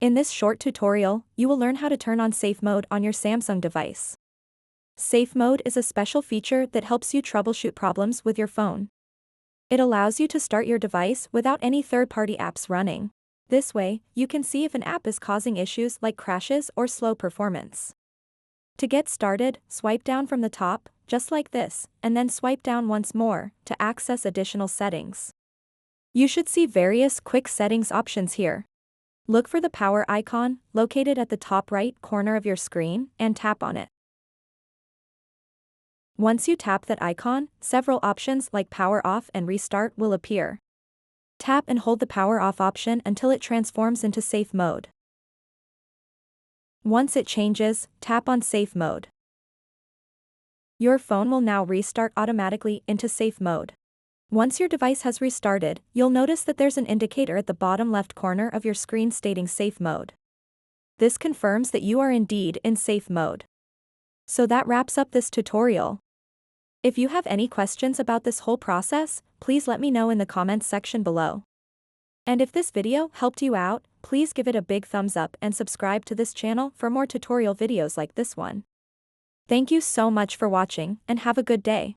In this short tutorial, you will learn how to turn on safe mode on your Samsung device. Safe mode is a special feature that helps you troubleshoot problems with your phone. It allows you to start your device without any third-party apps running. This way, you can see if an app is causing issues like crashes or slow performance. To get started, swipe down from the top, just like this, and then swipe down once more to access additional settings. You should see various quick settings options here. Look for the power icon, located at the top right corner of your screen, and tap on it. Once you tap that icon, several options like power off and restart will appear. Tap and hold the power off option until it transforms into safe mode. Once it changes, tap on safe mode. Your phone will now restart automatically into safe mode. Once your device has restarted, you'll notice that there's an indicator at the bottom left corner of your screen stating safe mode. This confirms that you are indeed in safe mode. So that wraps up this tutorial. If you have any questions about this whole process, please let me know in the comments section below. And if this video helped you out, please give it a big thumbs up and subscribe to this channel for more tutorial videos like this one. Thank you so much for watching and have a good day.